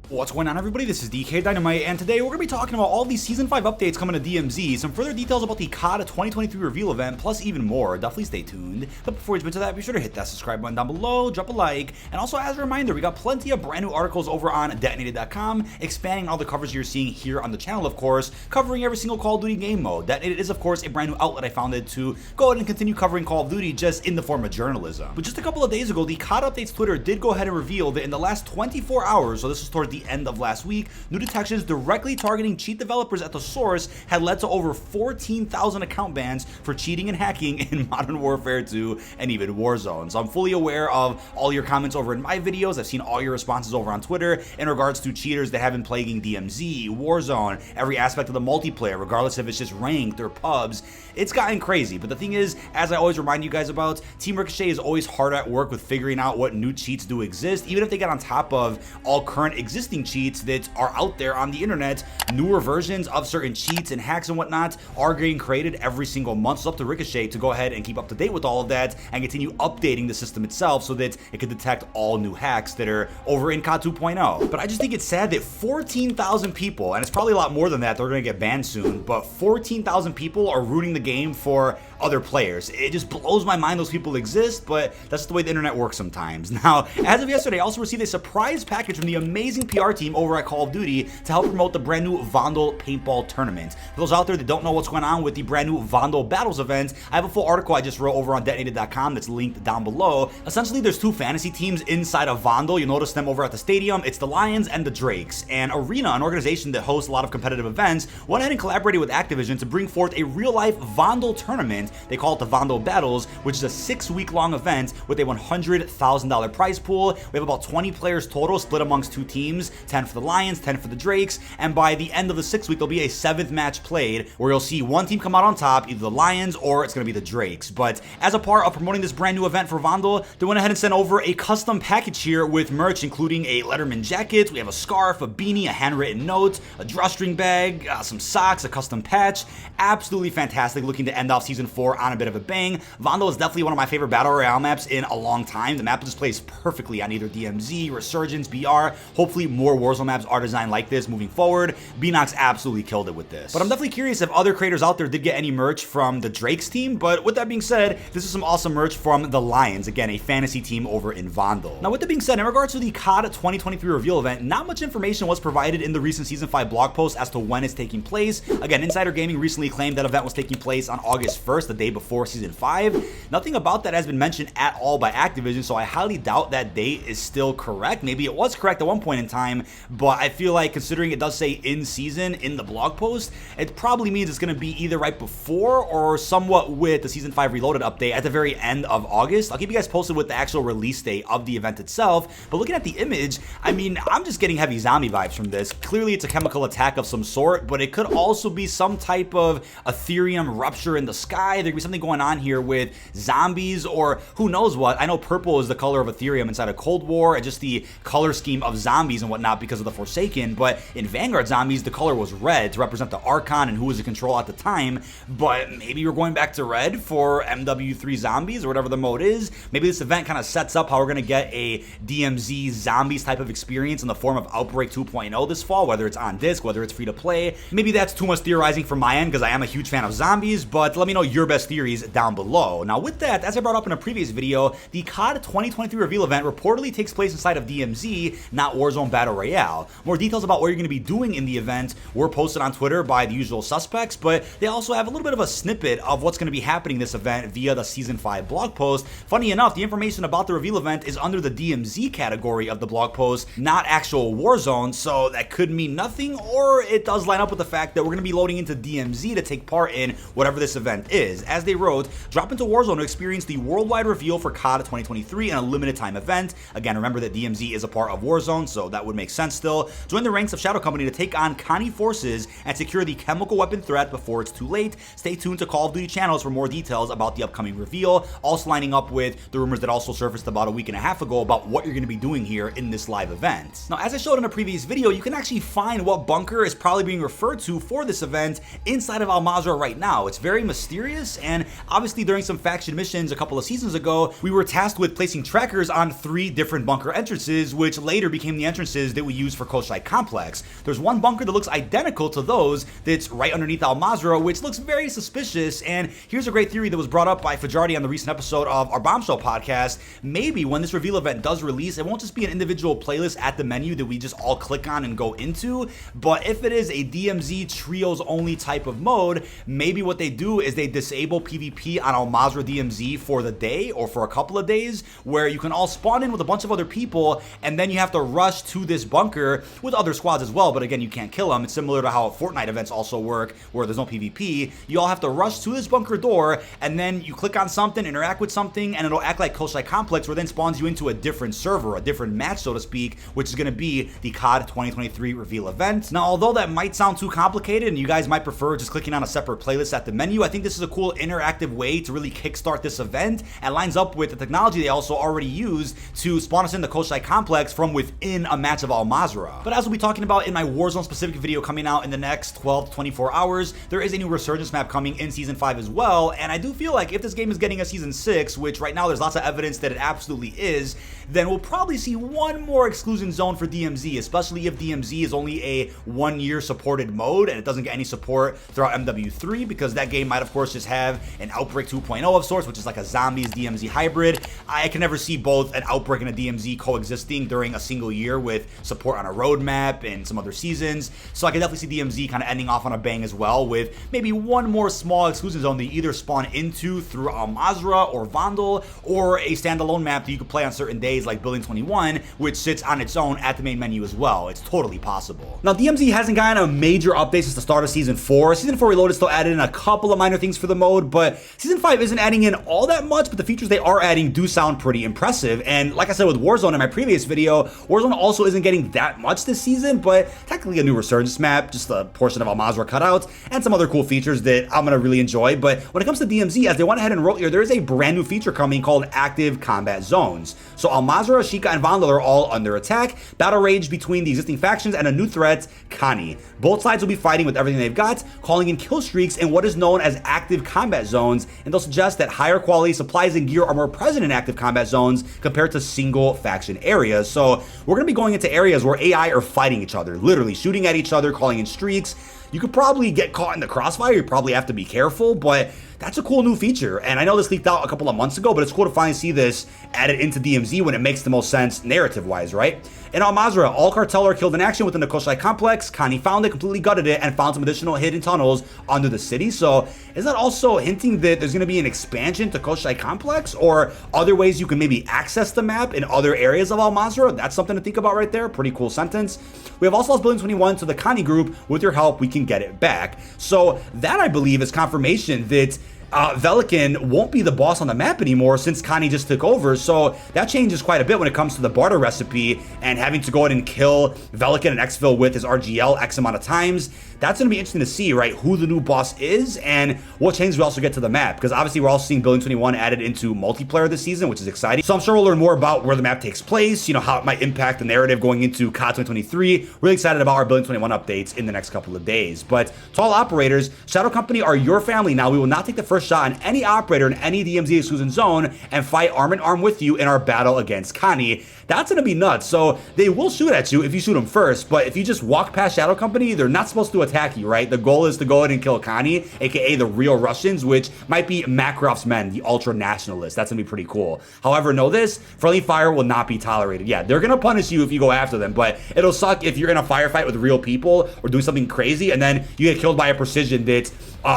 What's going on, everybody? This is dkdynamite, and today we're going to be talking about all these Season 5 updates coming to DMZ, some further details about the COD 2023 reveal event, plus even more. Definitely stay tuned. But before we jump into that, be sure to hit that subscribe button down below, drop a like, and also as a reminder, we got plenty of brand new articles over on dkdynamite.com, expanding all the coverage you're seeing here on the channel, of course, covering every single Call of Duty game mode. Detonated is, of course, a brand new outlet I founded to go ahead and continue covering Call of Duty just in the form of journalism. But just a couple of days ago, the COD Updates Twitter did go ahead and reveal that in the last 24 hours, so this was towards the end of last week, new detections directly targeting cheat developers at the source had led to over 14,000 account bans for cheating and hacking in Modern Warfare 2 and even Warzone. So I'm fully aware of all your comments over in my videos. I've seen all your responses over on Twitter in regards to cheaters that have been plaguing DMZ, Warzone, every aspect of the multiplayer, regardless if it's just ranked or pubs. It's gotten crazy, but the thing is, as I always remind you guys about, Team Ricochet is always hard at work with figuring out what new cheats do exist, even if they get on top of all current existing cheats that are out there on the internet. Newer versions of certain cheats and hacks and whatnot are getting created every single month. So it's up to Ricochet to go ahead and keep up to date with all of that and continue updating the system itself so that it can detect all new hacks that are over in COD 2.0. But I just think it's sad that 14,000 people, and it's probably a lot more than that, they're going to get banned soon, but 14,000 people are ruining the game for other players. It just blows my mind those people exist, but that's the way the internet works sometimes. Now, as of yesterday, I also received a surprise package from the amazing PR team over at Call of Duty to help promote the brand new Vandal Paintball Tournament. For those out there that don't know what's going on with the brand new Vandal Battles event, I have a full article I just wrote over on detonated.com that's linked down below. Essentially, there's two fantasy teams inside of Vandal. You'll notice them over at the stadium. It's the Lions and the Drakes. And Arena, an organization that hosts a lot of competitive events, went ahead and collaborated with Activision to bring forth a real-life Vandal tournament. They call it the Vandal Battles, which is a 6-week-long event with a $100,000 prize pool. We have about 20 players total, split amongst two teams, 10 for the Lions, 10 for the Drakes, and by the end of the 6th week, there'll be a 7th match played where you'll see one team come out on top, either the Lions or it's going to be the Drakes. But as a part of promoting this brand new event for Vandal, they went ahead and sent over a custom package here with merch, including a Letterman jacket, we have a scarf, a beanie, a handwritten note, a drawstring bag, some socks, a custom patch. Absolutely fantastic, looking to end off Season 4 on a bit of a bang. Vandal is definitely one of my favorite Battle Royale maps in a long time. The map just plays perfectly on either DMZ, Resurgence, BR. Hopefully more Warzone maps are designed like this moving forward. Bnox absolutely killed it with this. But I'm definitely curious if other creators out there did get any merch from the Drakes team, but with that being said, this is some awesome merch from the Lions, again, a fantasy team over in Vandal. Now with that being said, in regards to the COD 2023 reveal event, not much information was provided in the recent Season 5 blog post as to when it's taking place. Again, Insider Gaming recently claimed that event was taking place on August 1st, the day before Season 5. Nothing about that has been mentioned at all by Activision, so I highly doubt that date is still correct. Maybe it was correct at one point in time, but I feel like considering it does say in season in the blog post, it probably means it's going to be either right before or somewhat with the Season 5 Reloaded update at the very end of August. I'll keep you guys posted with the actual release date of the event itself, but looking at the image, I mean, I'm just getting heavy zombie vibes from this. Clearly it's a chemical attack of some sort, but it could also be some type of Ethereum rupture in the sky. There could be something going on here with zombies or who knows what. I know purple is the color of Ethereum inside of Cold War and just the color scheme of zombies and whatnot because of the Forsaken, but in Vanguard zombies, the color was red to represent the Archon and who was in control at the time, but maybe we're going back to red for MW3 zombies or whatever the mode is. Maybe this event kind of sets up how we're going to get a DMZ zombies type of experience in the form of Outbreak 2.0 this fall, whether it's on disc, whether it's free to play. Maybe that's too much theorizing from my end because I am a huge fan of zombies, but let me know your best theories down below. Now with that, as I brought up in a previous video, the COD 2023 reveal event reportedly takes place inside of DMZ, not Warzone Battle Royale. More details about what you're going to be doing in the event were posted on Twitter by the usual suspects, but they also have a little bit of a snippet of what's going to be happening this event via the Season 5 blog post. Funny enough, the information about the reveal event is under the DMZ category of the blog post, not actual Warzone, so that could mean nothing, or it does line up with the fact that we're going to be loading into DMZ to take part in whatever this event is. As they wrote, drop into Warzone to experience the worldwide reveal for COD 2023 in a limited time event. Again, remember that DMZ is a part of Warzone, so that would make sense still. Join the ranks of Shadow Company to take on Connie forces and secure the chemical weapon threat before it's too late. Stay tuned to Call of Duty channels for more details about the upcoming reveal, also lining up with the rumors that also surfaced about a week and a half ago about what you're going to be doing here in this live event. Now, as I showed in a previous video, you can actually find what bunker is probably being referred to for this event inside of Mazrah right now. It's very mysterious, and obviously during some faction missions a couple of seasons ago, we were tasked with placing trackers on 3 different bunker entrances, which later became the entrances resources that we use for Koschei Complex. There's one bunker that looks identical to those that's right underneath Mazrah, which looks very suspicious. And here's a great theory that was brought up by Fajardi on the recent episode of our Bombshell podcast. Maybe when this reveal event does release, it won't just be an individual playlist at the menu that we just all click on and go into, but if it is a DMZ trios only type of mode, maybe what they do is they disable PvP on Mazrah DMZ for the day or for a couple of days, where you can all spawn in with a bunch of other people, and then you have to rush to this bunker with other squads as well. But again, you can't kill them. It's similar to how Fortnite events also work, where there's no PvP. You all have to rush to this bunker door, and then you click on something, interact with something, and it'll act like Koschei Complex, where then spawns you into a different server, a different match, so to speak, which is going to be the COD 2023 reveal event. Now, although that might sound too complicated and you guys might prefer just clicking on a separate playlist at the menu, I think this is a cool interactive way to really kickstart this event, and lines up with the technology they also already used to spawn us in the Koschei Complex from within a match of Mazrah. But as we'll be talking about in my Warzone specific video coming out in the next 12 to 24 hours, there is a new Resurgence map coming in Season 5 as well, and I do feel like if this game is getting a Season 6, which right now there's lots of evidence that it absolutely is, then we'll probably see one more exclusion zone for DMZ, especially if DMZ is only a 1-year supported mode and it doesn't get any support throughout MW3, because that game might of course just have an Outbreak 2.0 of sorts, which is like a zombies DMZ hybrid. I can never see both an Outbreak and a DMZ coexisting during a single year with support on a roadmap and some other seasons, so I can definitely see DMZ kind of ending off on a bang as well, with maybe one more small exclusion zone that you either spawn into through Mazrah or Vandal, or a standalone map that you could play on certain days like Building 21, which sits on its own at the main menu as well. It's totally possible. Now, DMZ hasn't gotten a major update since the start of Season 4. Season 4 Reloaded still added in a couple of minor things for the mode, but Season 5 isn't adding in all that much, but the features they are adding do sound pretty impressive. And like I said with Warzone in my previous video, Warzone also isn't getting that much this season, but technically a new Resurgence map, just a portion of Mazrah cutouts, and some other cool features that I'm going to really enjoy. But when it comes to DMZ, as they went ahead and wrote here, there is a brand new feature coming called Active Combat Zones. So Mazrah, Sheikah, and Vandal are all under attack. Battle rage between the existing factions and a new threat, Connie. Both sides will be fighting with everything they've got, calling in kill streaks in what is known as active combat zones, and they'll suggest that higher quality supplies and gear are more present in active combat zones compared to single faction areas. So we're going to be going into areas where AI are fighting each other, literally shooting at each other, calling in streaks. You could probably get caught in the crossfire. You probably have to be careful, but that's a cool new feature. And I know this leaked out a couple of months ago, but it's cool to finally see this added into DMZ when it makes the most sense narrative-wise, right? In Mazrah, all cartel are killed in action within the Koschei Complex. Connie found it, completely gutted it, and found some additional hidden tunnels under the city. So is that also hinting that there's going to be an expansion to Koschei Complex, or other ways you can maybe access the map in other areas of Mazrah? That's something to think about right there. Pretty cool sentence. We have also lost Building 21 to the Connie group. With your help, we can get it back. So that, I believe, is confirmation that Velikan won't be the boss on the map anymore since Connie just took over, so that changes quite a bit when it comes to the barter recipe and having to go ahead and kill Velikan and exfil with his RGL X amount of times. That's going to be interesting to see, right, who the new boss is and what changes we also get to the map, because obviously we're also seeing Building 21 added into multiplayer this season, which is exciting. So I'm sure we'll learn more about where the map takes place, you know, how it might impact the narrative going into COD 2023. Really excited about our Building 21 updates in the next couple of days. But to all operators, Shadow Company are your family now. We will not take the first shot on any operator in any DMZ exclusion zone and fight arm in arm with you in our battle against Connie. That's going to be nuts. So they will shoot at you if you shoot them first, but if you just walk past Shadow Company, they're not supposed to attack you, right? The goal is to go ahead and kill Connie, aka the real Russians, which might be Makarov's men, the ultra nationalists. That's gonna be pretty cool. However, know this, friendly fire will not be tolerated. Yeah, they're gonna punish you if you go after them, but it'll suck if you're in a firefight with real people or doing something crazy and then you get killed by a precision that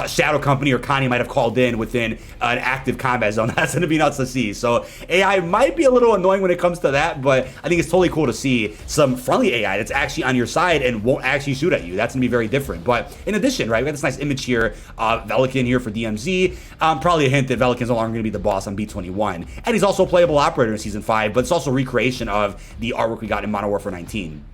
Shadow Company or Connie might have called in within an active combat zone. That's gonna be nuts to see. So AI might be a little annoying when it comes to that, but I think it's totally cool to see some friendly AI that's actually on your side and won't actually shoot at you. That's gonna be very different. But in addition, right, we got this nice image here, Velikan here for DMZ. Probably a hint that Velikan's no longer going to be the boss on B21. And he's also a playable operator in Season 5, but it's also a recreation of the artwork we got in Modern Warfare 19.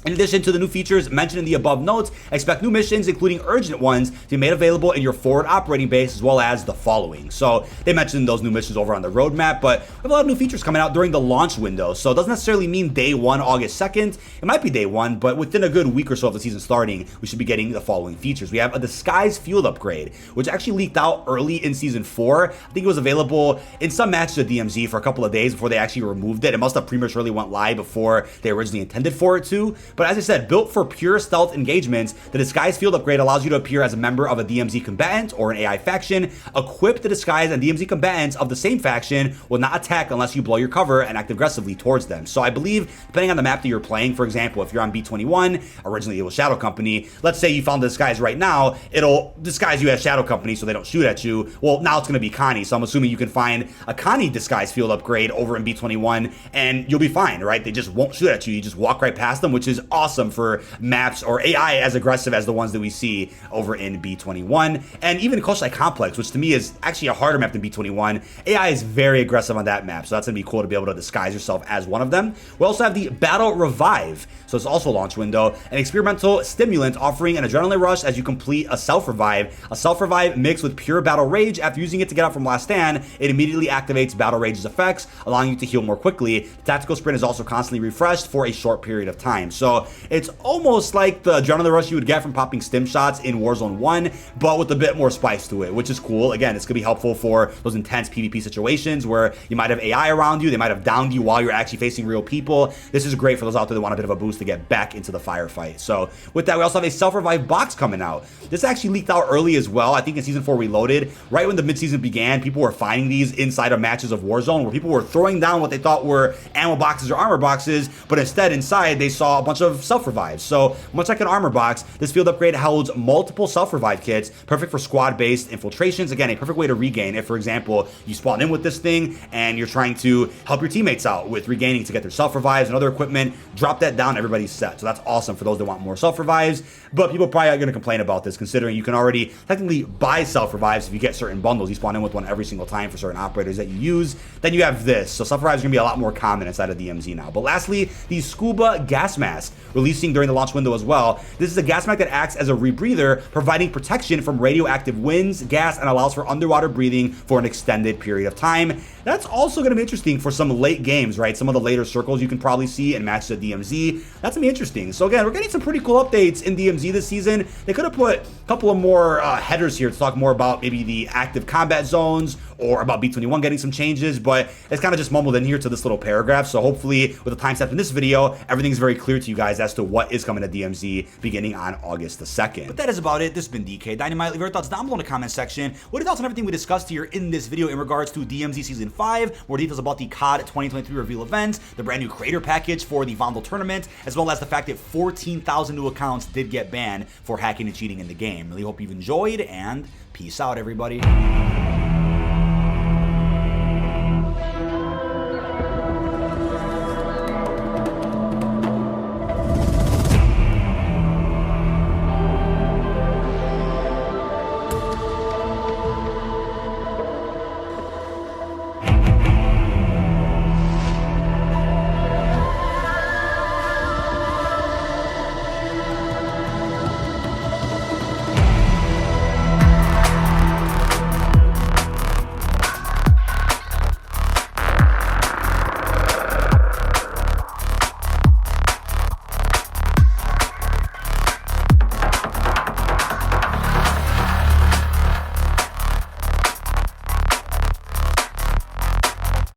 In addition to the new features mentioned in the above notes, expect new missions, including urgent ones, to be made available in your forward operating base, as well as the following. So they mentioned those new missions over on the roadmap, but we have a lot of new features coming out during the launch window. So it doesn't necessarily mean day one, August 2nd. It might be day one, but within a good week or so of the season starting, we should be getting the following features. We have a disguise field upgrade, which actually leaked out early in season 4. I think it was available in some matches at DMZ for a couple of days before they actually removed it. It must have prematurely went live before they originally intended for it to. But as I said, built for pure stealth engagements, the disguise field upgrade allows you to appear as a member of a DMZ combatant or an AI faction. Equip the disguise, and DMZ combatants of the same faction will not attack unless you blow your cover and act aggressively towards them. So I believe, depending on the map that you're playing, for example, if you're on B21, originally it was Shadow Company, let's say you found the disguise right now, it'll disguise you as Shadow Company so they don't shoot at you. Well, now it's going to be Connie, so I'm assuming you can find a Connie disguise field upgrade over in B21 and you'll be fine, right? They just won't shoot at you. You just walk right past them, which is awesome for maps or AI as aggressive as the ones that we see over in B21. And even Koschei Complex, which to me is actually a harder map than B21, AI is very aggressive on that map, so that's going to be cool to be able to disguise yourself as one of them. We also have the Battle Revive, so it's also a launch window, an experimental stimulant offering an adrenaline rush as you complete a self-revive. A self-revive mixed with pure battle rage. After using it to get out from last stand, it immediately activates battle rage's effects, allowing you to heal more quickly. The tactical sprint is also constantly refreshed for a short period of time. So it's almost like the adrenaline rush you would get from popping stim shots in Warzone 1, but with a bit more spice to it, which is cool. Again, it's going to be helpful for those intense PvP situations where you might have AI around you, they might have downed you while you're actually facing real people. This is great for those out there that want a bit of a boost to get back into the firefight. So with that, we also have a self-revive box coming out. This actually leaked out early as well. I think in Season 4 Reloaded, right when the midseason began, people were finding these inside of matches of Warzone where people were throwing down what they thought were ammo boxes or armor boxes, but instead inside they saw a bunch of self-revives. So much like an armor box, this field upgrade holds multiple self-revive kits, perfect for squad-based infiltrations. Again, a perfect way to regain if, for example, you spawn in with this thing and you're trying to help your teammates out with regaining to get their self-revives and other equipment. Drop that down, everybody's set. So that's awesome for those that want more self-revives, but people probably are going to complain about this considering you can already technically buy self-revives if you get certain bundles. You spawn in with one every single time for certain operators that you use. Then you have this. So self-revives are going to be a lot more common inside of DMZ now. But lastly, the Scuba gas mask, releasing during the launch window as well. This is a gas mask that acts as a rebreather, providing protection from radioactive winds, gas, and allows for underwater breathing for an extended period of time. That's also going to be interesting for some late games, right? Some of the later circles you can probably see in matches at DMZ. That's going to be interesting. So again, we're getting some pretty cool updates in DMZ this season. They could have put a couple of more headers here to talk more about maybe the active combat zones or about B21 getting some changes, but it's kind of just mumbled in here to this little paragraph. So hopefully with the timestamp in this video, everything's very clear to you guys as to what is coming to DMZ beginning on August the 2nd. But that is about it. This has been dkdynamite. Leave your thoughts down below in the comment section. What are your thoughts on everything we discussed here in this video in regards to DMZ Season 5, more details about the COD 2023 reveal event, the brand new creator package for the Vandal tournament, as well as the fact that 14,000 new accounts did get banned for hacking and cheating in the game. Really hope you've enjoyed, and peace out, everybody.